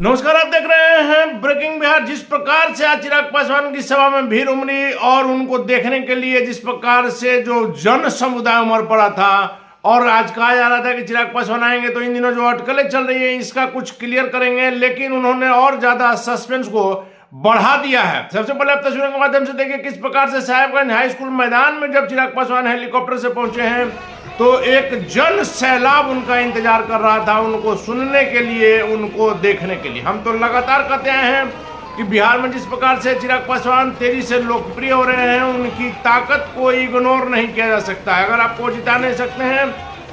नमस्कार, आप देख रहे हैं ब्रेकिंग बिहार। जिस प्रकार से आज चिराग पासवान की सभा में भीड़ उमड़ी और उनको देखने के लिए जिस प्रकार से जो जन समुदाय उमड़ पड़ा था और आज कहा जा रहा था कि चिराग पासवान आएंगे तो इन दिनों जो अटकलें चल रही है इसका कुछ क्लियर करेंगे, लेकिन उन्होंने और ज्यादा सस्पेंस को बढ़ा दिया है। सबसे पहले आप तस्वीरों के माध्यम से देखिए किस प्रकार से साहेबगंज हाई स्कूल मैदान में जब चिराग पासवान हेलीकॉप्टर से पहुंचे हैं तो एक जन सैलाब उनका इंतजार कर रहा था, उनको सुनने के लिए, उनको देखने के लिए। हम तो लगातार कहते आए हैं कि बिहार में जिस प्रकार से चिराग पासवान तेजी से लोकप्रिय हो रहे हैं, उनकी ताकत को इग्नोर नहीं किया जा सकता है। अगर आपको जिता नहीं सकते हैं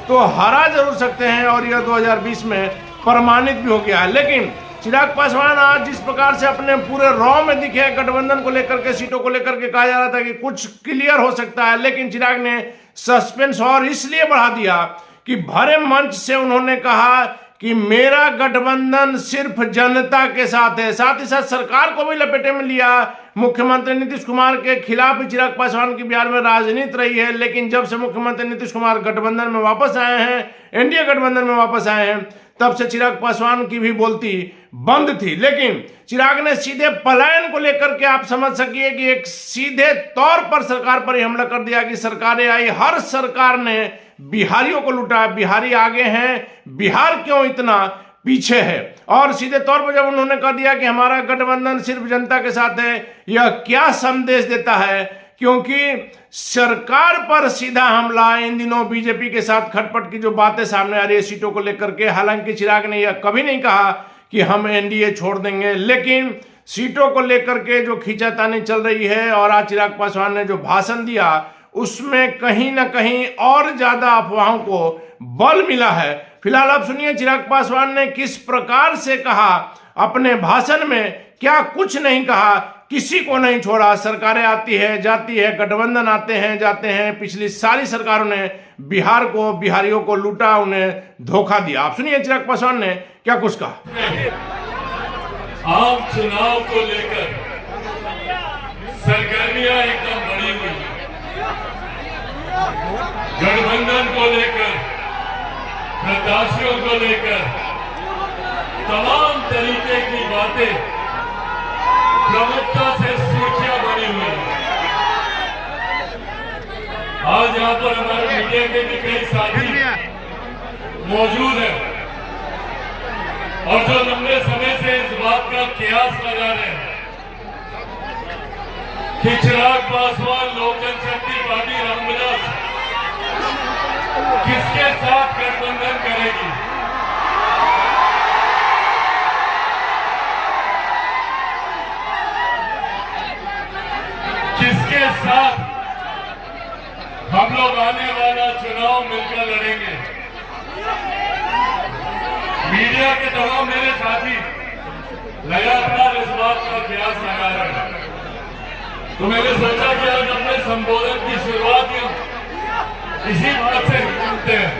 तो हरा जरूर सकते हैं और यह 2020 में प्रमाणित भी हो गया है। लेकिन चिराग पासवान आज जिस प्रकार से अपने पूरे रॉ में दिखे, गठबंधन को लेकर के, सीटों को लेकर के कहा जा रहा था कि कुछ क्लियर हो सकता है, लेकिन चिराग ने सस्पेंस और इसलिए बढ़ा दिया कि भरे मंच से उन्होंने कहा कि मेरा गठबंधन सिर्फ जनता के साथ है। साथ ही साथ सरकार को भी लपेटे में लिया। मुख्यमंत्री नीतीश कुमार के खिलाफ चिराग पासवान की बिहार में राजनीति रही है, लेकिन जब से मुख्यमंत्री नीतीश कुमार गठबंधन में वापस आए हैं, एनडीए गठबंधन में वापस आए हैं, तब से चिराग पासवान की भी बोलती बंद थी। लेकिन चिराग ने सीधे पलायन को लेकर के आप समझ सकिए कि एक सीधे तौर पर सरकार पर ही हमला कर दिया कि सरकारें आई, हर सरकार ने बिहारियों को लूटा, बिहारी आगे हैं, बिहार क्यों इतना पीछे है। और सीधे तौर पर जब उन्होंने कह दिया कि हमारा गठबंधन सिर्फ जनता के साथ है, यह क्या संदेश देता है? क्योंकि सरकार पर सीधा हमला इन दिनों बीजेपी के साथ खटपट की जो बातें सामने आ रही है सीटों को लेकर के। हालांकि चिराग ने यह कभी नहीं कहा कि हम एनडीए छोड़ देंगे, लेकिन सीटों को लेकर के जो खींचातानी चल रही है और आज चिराग पासवान ने जो भाषण दिया उसमें कहीं ना कहीं और ज्यादा अफवाहों को बल मिला है। फिलहाल आप सुनिए चिराग पासवान ने किस प्रकार से कहा अपने भाषण में। क्या कुछ नहीं कहा, किसी को नहीं छोड़ा। सरकारें आती है जाती है, गठबंधन आते हैं जाते हैं, पिछली सारी सरकारों ने बिहार को, बिहारियों को लूटा, उन्हें धोखा दिया। आप सुनिए चिराग पासवान ने क्या कुछ कहा। आम चुनाव को लेकर सरगर्मियां एकदम बढ़ी हुई है। गठबंधन को लेकर, प्रत्याशियों को लेकर तमाम तरीके की बातें प्रमुखता से सुर्खियां बनी हुई है। आज यहाँ पर हमारे मीडिया के भी कई साथी मौजूद हैं और जो लंबे समय से इस बात का कयास लगा रहे हैं कि चिराग पासवान लोक जनशक्ति पार्टी रामविलास किसके साथ गठबंधन करेगी। किसके साथ हम लोग आने वाला चुनाव मिलकर लड़ेंगे। मीडिया के तमाम मेरे साथी लगातार इस बात का कयास लगा रहे हैं, तो मैंने सोचा कि आज अपने संबोधन की शुरुआत इसी बात से करते हैं।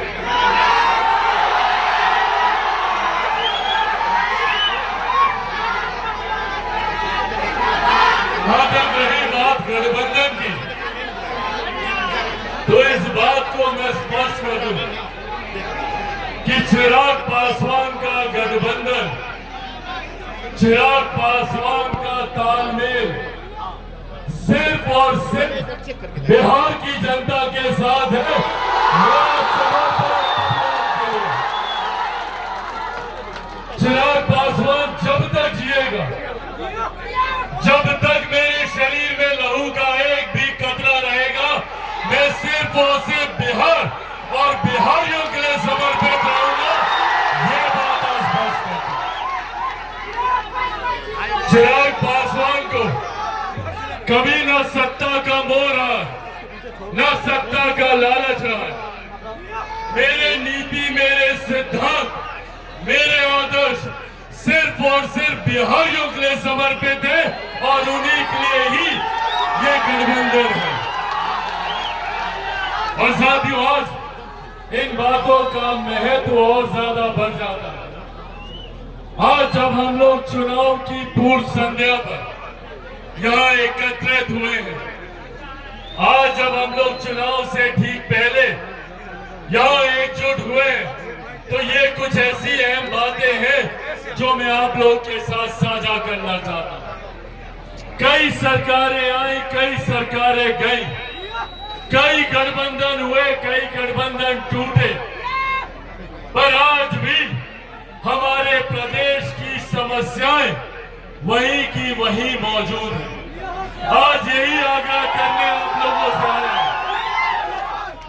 जब रही बात गठबंधन की, तो इस बात को मैं स्पष्ट कर दूं कि चिराग पासवान का गठबंधन, चिराग पासवान का तालमेल सिर्फ और सिर्फ बिहार की जनता के साथ है। चिराग पासवान जब तक जिएगा, जब तक मेरे शरीर में लहू का एक भी कतरा रहेगा, मैं सिर्फ और सिर्फ बिहार और बिहारियों के लिए समर्पित रहूंगा। ये बात आज स्पष्ट है। चिराग पासवान को कभी ना सत्ता का मोह रहा, ना सत्ता का लालच रहा। मेरे नीति, मेरे सिद्धांत, मेरे आदर्श सिर्फ और सिर्फ बिहारियों के लिए समर्पित है और उन्हीं के लिए ही ये गठबंधन है। और साथियों, आज इन बातों का महत्व और ज्यादा बढ़ जाता है। आज जब हम लोग चुनाव की पूर्व संध्या पर यहाँ एकत्रित हुए हैं, आज जब हम लोग चुनाव से ठीक पहले यहाँ एकजुट हुए, तो ये कुछ ऐसी अहम बातें हैं जो मैं आप लोगों के साथ साझा करना चाहता हूं। कई सरकारें आई, कई सरकारें गई, कई गठबंधन हुए, कई गठबंधन टूटे, पर आज भी हमारे प्रदेश की समस्याएं वही की वही मौजूद है। आज यही आग्रह करने आप लोगों से आया है।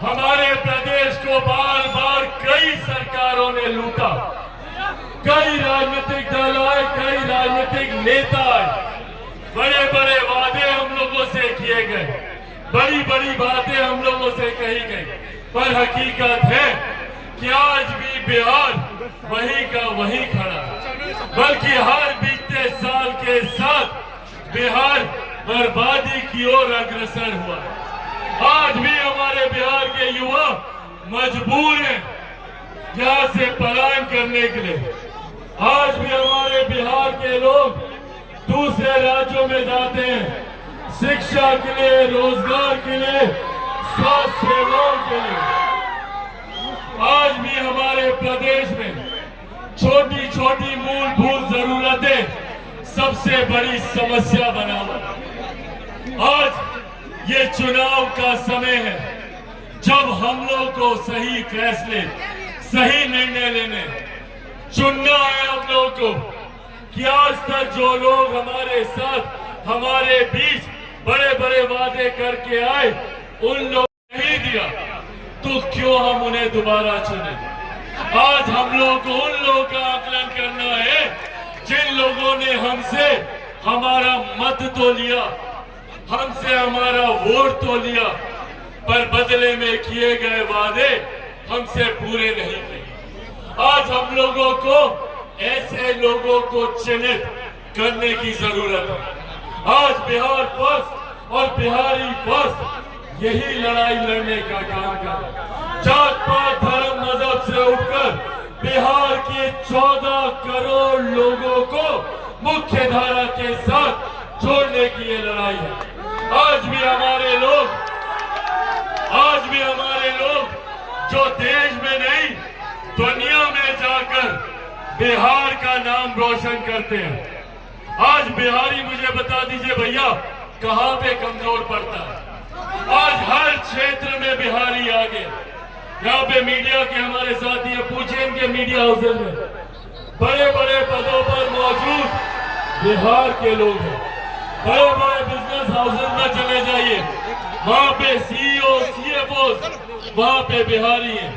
हमारे प्रदेश को बार बार कई सरकारों ने लूटा, कई राजनीतिक दल आए, कई राजनीतिक नेता आए, बड़े बड़े वादे हम लोगों से किए गए, बड़ी बड़ी बातें हम लोगों से कही गई, पर हकीकत है कि आज भी बिहार वही का वही खड़ा, बल्कि हर बीते साल के साथ बिहार बर्बादी की ओर अग्रसर हुआ। आज भी हमारे बिहार के युवा मजबूर हैं यहाँ से पलायन करने के लिए। आज भी हमारे बिहार के लोग दूसरे राज्यों में जाते हैं, शिक्षा के लिए, रोजगार के लिए, स्वास्थ्य सेवाओं के लिए। आज भी हमारे प्रदेश में छोटी छोटी मूलभूत जरूरतें सबसे बड़ी समस्या बना हुआ। आज ये चुनाव का समय है जब हम लोग को सही फैसले, सही निर्णय लेने, चुनना है हम लोग को कि आज तक जो लोग हमारे साथ, हमारे बीच बड़े बड़े वादे करके आए, उन लोगों ने नहीं दिया, तो क्यों हम उन्हें दोबारा चुने। आज हम लोग को उन लोगों का आकलन करना है जिन लोगों ने हमसे हमारा मत तो लिया, हमसे हमारा वोट तो लिया, पर बदले में किए गए वादे हमसे पूरे नहीं किए। आज हम लोगों को ऐसे लोगों को चिन्हित करने की जरूरत है। आज बिहार फर्स्ट और बिहारी फर्स्ट यही लड़ाई लड़ने का काम कर, जात पात धर्म मजहब से उठकर बिहार के 14 करोड़ लोगों को मुख्य धारा के साथ जोड़ने की ये लड़ाई है। आज भी हमारे लोग जो देश में नहीं दुनिया में जाकर बिहार का नाम रोशन करते हैं। आज बिहारी मुझे बता दीजिए भैया कहां पे कमजोर पड़ता है। आज हर क्षेत्र में बिहारी आगे। यहाँ पे मीडिया के हमारे साथी है, पूछे इनके मीडिया हाउसेज में बड़े बड़े पदों पर मौजूद बिहार के लोग हैं। बड़े बड़े बिजनेस हाउसेज में चले जाइए, वहां पे सीईओ, सीएफओ वहां पे बिहारी हैं।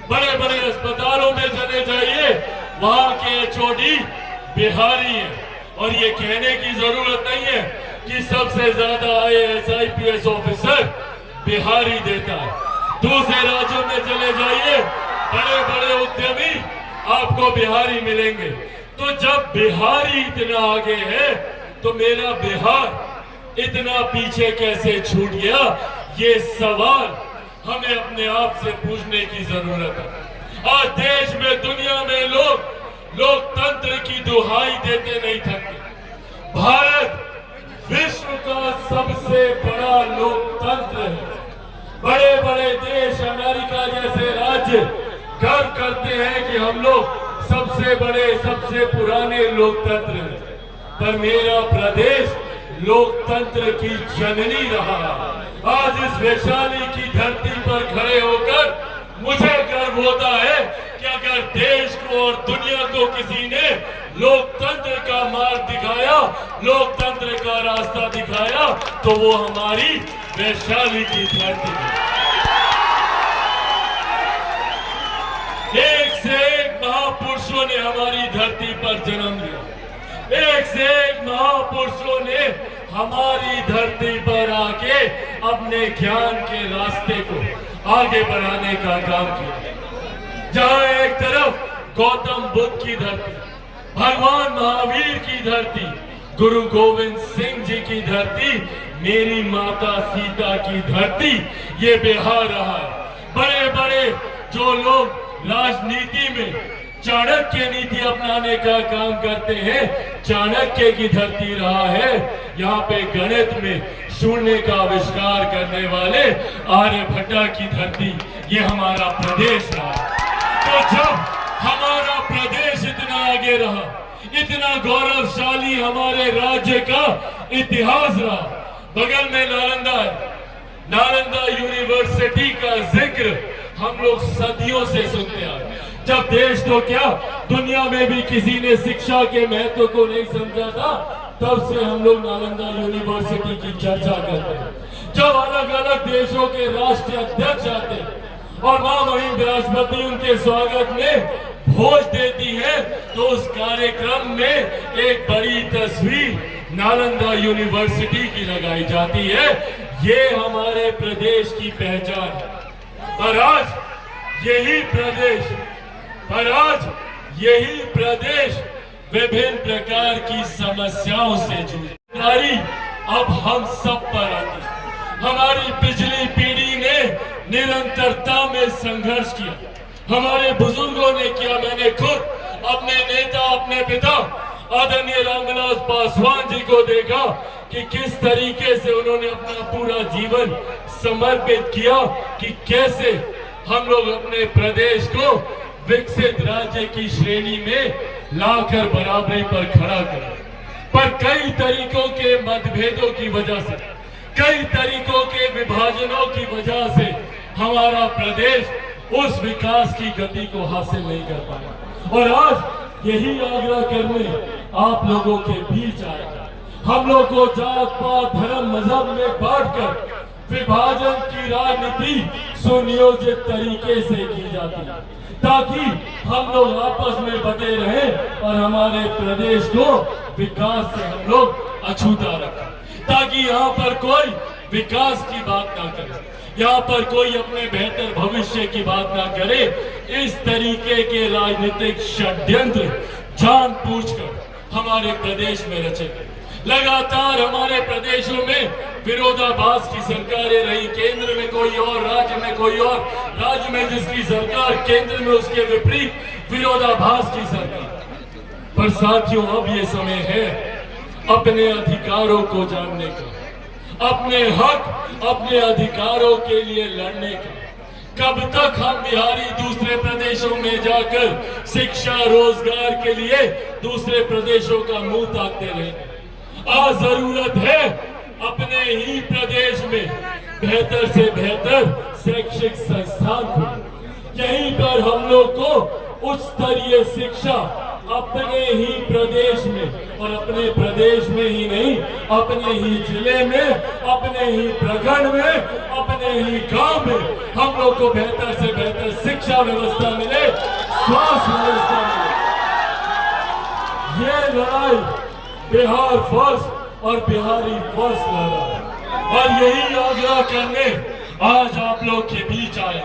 बड़े बड़े अस्पतालों में चले जाइए, वहां के एचओडी बिहारी हैं। और ये कहने की जरूरत नहीं है कि सबसे ज्यादा आईएएस आईपीएस ऑफिसर बिहारी देता है। दूसरे राज्यों में चले जाइए, बड़े बड़े उद्यमी आपको बिहारी मिलेंगे। तो जब बिहारी इतना आगे है तो मेरा बिहार इतना पीछे कैसे छूट गया, ये सवाल हमें अपने आप से पूछने की जरूरत है। आज देश में, दुनिया में लोग लोकतंत्र की दुहाई देते नहीं थकते। भारत विश्व का सबसे बड़ा लोकतंत्र है। बड़े बड़े देश, अमेरिका जैसे राज्य गर्व करते हैं कि हम लोग सबसे बड़े, सबसे पुराने लोकतंत्र हैं। पर मेरा प्रदेश लोकतंत्र की जननी रहा। आज इस वैशाली की धरती पर खड़े होकर मुझे गर्व होता है कि अगर देश को और दुनिया को किसी ने लोकतंत्र का मार्ग दिखाया, लोकतंत्र का रास्ता दिखाया, तो वो हमारी वैशाली की धरती है। एक से एक महापुरुषों ने हमारी धरती पर जन्म लिया। एक से एक महापुरुषों ने हमारी धरती पर आके अपने ज्ञान के रास्ते को आगे बढ़ाने का काम किया। जहां एक तरफ गौतम बुद्ध की धरती, भगवान महावीर की धरती, गुरु गोविंद सिंह जी की धरती, मेरी माता सीता की धरती, ये बिहार रहा है। बड़े बड़े जो लोग राजनीति में चाणक्य नीति अपनाने का काम करते हैं, चाणक्य की धरती रहा है। यहाँ पे गणित में शून्य का आविष्कार करने वाले आर्यभट्ट की धरती, ये हमारा प्रदेश रहा। तो जब हमारा प्रदेश इतना आगे रहा, इतना गौरवशाली हमारे राज्य का इतिहास रहा। बगल में नालंदा है, नालंदा यूनिवर्सिटी का जिक्र हम लोग सदियों से सुनते आ रहे। जब देश तो क्या दुनिया में भी किसी ने शिक्षा के महत्व को नहीं समझा था, तब से हम लोग नालंदा यूनिवर्सिटी की चर्चा करते हैं। जब अलग अलग देशों के राष्ट्रीय अध्यक्ष आते हैं और महामहिम राष्ट्रपति उनके स्वागत में भोज देती है, तो उस कार्यक्रम में एक बड़ी तस्वीर नालंदा यूनिवर्सिटी की लगाई जाती है। ये हमारे प्रदेश की पहचान है। और आज यही प्रदेश विभिन्न प्रकार की समस्याओं से जूझ। अब हम सब पर आती है। हमारी पिछली पीढ़ी ने निरंतरता में संघर्ष किया, हमारे बुजुर्गों ने किया। मैंने खुद अपने नेता, अपने पिता आदरणीय रामविलास पासवान जी को देखा कि किस तरीके से उन्होंने अपना पूरा जीवन समर्पित किया, कि कैसे हम लोग अपने प्रदेश को विकसित राज्य की श्रेणी में लाकर बराबरी पर खड़ा करें। पर कई तरीकों के मतभेदों की वजह से, कई तरीकों के विभाजनों की वजह से हमारा प्रदेश उस विकास की गति को हासिल नहीं कर पाया। और आज यही आग्रह करने आप लोगों के बीच आए। हम लोग को जात पात धर्म मजहब में बांटकर विभाजन की राजनीति सुनियोजित तरीके से की जाती है, ताकि हम लोग आपस में बटे रहें और हमारे प्रदेश को विकास से हम लोग अछूता रखें, ताकि यहाँ पर कोई विकास की बात ना करे, यहाँ पर कोई अपने बेहतर भविष्य की बात ना करे। इस तरीके के राजनीतिक षड्यंत्र जानबूझकर हमारे प्रदेश में रचे। लगातार हमारे प्रदेशों में विरोधाभास की सरकारें रही, केंद्र में कोई और, राज्य में कोई और, राज्य में जिसकी सरकार, केंद्र में उसके विपरीत विरोधाभास की सरकार। पर साथियों, अब ये समय है अपने अधिकारों को जानने का, अपने हक, अपने अधिकारों के लिए लड़ने का। कब तक हम बिहारी दूसरे प्रदेशों में जाकर शिक्षा रोजगार के लिए दूसरे प्रदेशों का मुंह ताकते रहेंगे? आज जरूरत है अपने ही प्रदेश में बेहतर से बेहतर शैक्षिक संस्थान खोलें। यहीं पर हम लोग को उच्च स्तरीय शिक्षा अपने ही प्रदेश में, और अपने प्रदेश में ही नहीं, अपने ही जिले में, अपने ही प्रखंड में, अपने ही गांव में हम लोग को बेहतर से बेहतर शिक्षा व्यवस्था मिले, स्वास्थ्य व्यवस्था मिले। ये लड़ाई बिहार फर्स्ट और बिहारी फर्स्ट लड़ा, और यही आग्रह करने आज आप लोग के बीच आए।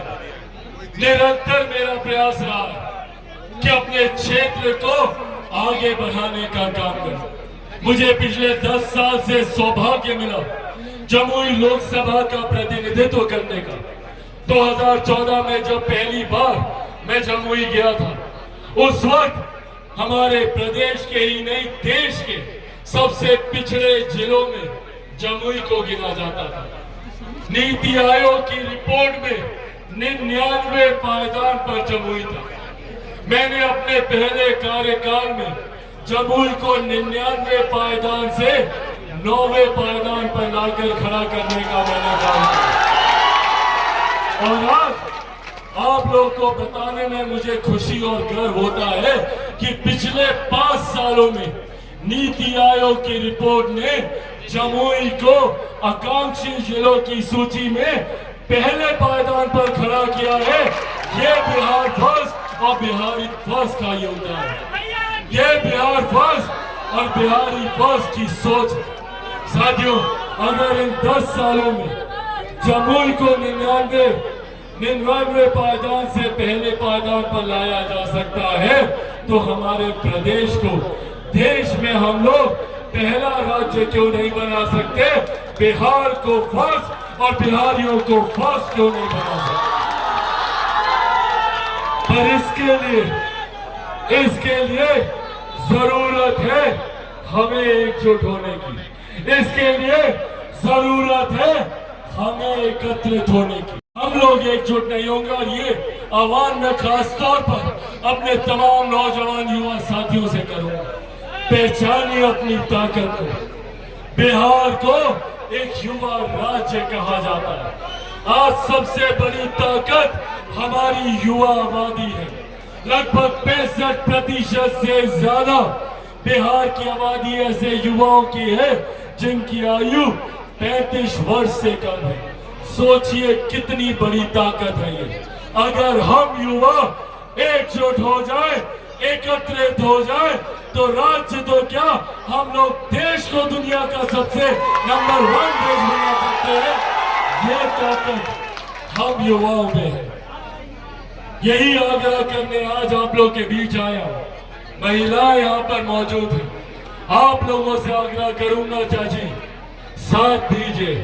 निरंतर मेरा प्रयास रहा कि अपने क्षेत्र को आगे बढ़ाने का काम करें। मुझे पिछले 10 साल से सौभाग्य मिला जमुई लोकसभा का प्रतिनिधित्व करने का। 2014 में जब पहली बार मैं जमुई गया था, उस वक्त हमारे प्रदेश के ही नहीं देश के सबसे पिछड़े जिलों में जमुई को गिना जाता था। नीति आयोग की रिपोर्ट में 99 पायदान पर जमुई था। मैंने अपने पहले कार्यकाल में जमुई को 99 पायदान से 9वें पायदान पर लाकर खड़ा करने का मैंने काम किया। और आज आप लोग को बताने में मुझे खुशी और गर्व होता है कि पिछले 5 सालों में नीति आयोग की रिपोर्ट ने जमुई को आकांक्षी जिलों की सूची में पहले पायदान पर खड़ा किया है। ये बिहार फर्स्ट और बिहारी फर्स्ट का योगदान है। ये बिहार फर्स्ट और बिहारी फर्स्ट की सोच है। साथियों, अगर इन 10 सालों में जमुई को 99वें पायदान से पहले पायदान पर लाया जा सकता है, तो हमारे प्रदेश को देश में हम लोग पहला राज्य क्यों नहीं बना सकते? बिहार को फर्स्ट और बिहारियों को फर्स्ट क्यों नहीं बना सकते? पर इसके लिए जरूरत है हमें एकजुट होने की। इसके लिए जरूरत है हमें एकत्रित होने की। हम लोग एकजुट नहीं होंगे, और ये आह्वान मैं खास तौर पर अपने तमाम नौजवान युवा साथियों से करूंगा पहचानिए अपनी ताकत को। बिहार को एक युवा राज्य कहा जाता है। आज सबसे बड़ी ताकत हमारी युवा आबादी है। लगभग 65% से ज्यादा बिहार की आबादी ऐसे युवाओं की है जिनकी आयु 35 वर्ष से कम है। सोचिए कितनी बड़ी ताकत है ये। अगर हम युवा एकजुट हो जाए, एकत्रित हो जाए, तो राज्य तो क्या, हम लोग देश को दुनिया का सबसे नंबर 1 देश बना सकते हैं। ये ताकत हम युवाओं में है। यही आग्रह करने आज आप लोग के बीच आया हूं। महिलाएं यहाँ पर मौजूद हैं। आप लोगों से आग्रह करूंगा, चाची साथ दीजिए,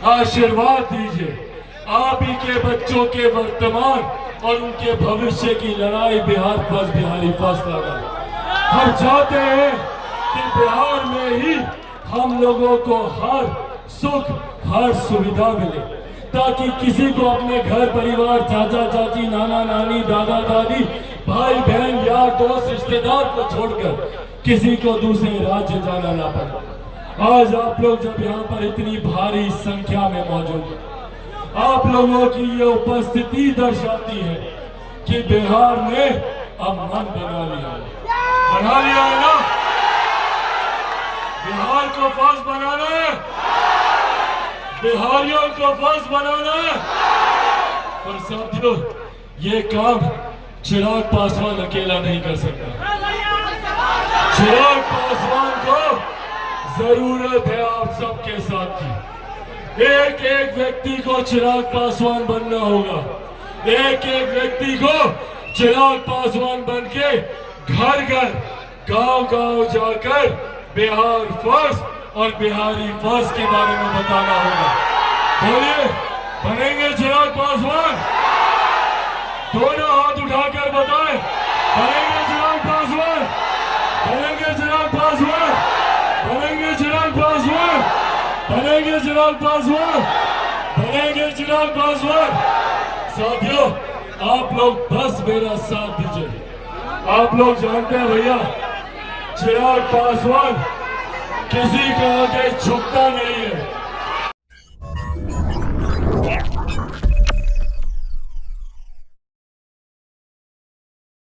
आशीर्वाद दीजिए। आप ही के बच्चों के वर्तमान और उनके भविष्य की लड़ाई बिहार फर्स्ट, बिहारी फर्स्ट लड़ाई। हम चाहते हैं कि बिहार में ही हम लोगों को हर सुख, हर सुविधा मिले, ताकि किसी को अपने घर परिवार, चाचा चाची, नाना नानी, दादा दादी, भाई बहन, यार दोस्त, रिश्तेदार को छोड़कर किसी को दूसरे राज्य जाना ना पड़े। आज आप लोग जब यहाँ पर इतनी भारी संख्या में मौजूद हैं, आप लोगों की ये उपस्थिति दर्शाती है कि बिहार ने अब मन बना लिया है ना। बिहार को फर्स्ट बनाना है, बिहारियों को फर्स्ट बनाना है। और साथियों, ये काम चिराग पासवान अकेला नहीं कर सकता। चिराग पासवान को जरूरत है आप सबके साथ की। एक एक व्यक्ति को चिराग पासवान बनना होगा। एक एक व्यक्ति को चिराग पासवान बन के घर घर, गांव गांव जाकर बिहार फर्स्ट और बिहारी फर्स्ट के बारे में बताना होगा। बोलिए, बनेंगे चिराग पासवान? दोनों हाथ उठाकर बताएं, बनेंगे चिराग पासवान? बनेंगे चिराग पासवान? बनेंगे चिराग पासवान? बनेंगे चिराग पासवान? बनेंगे चिराग पासवान? साथियों, आप लोग बस मेरा साथ दीजिए। आप लोग जानते हैं भैया, चिराग पासवान किसी का आगे झुकता नहीं है।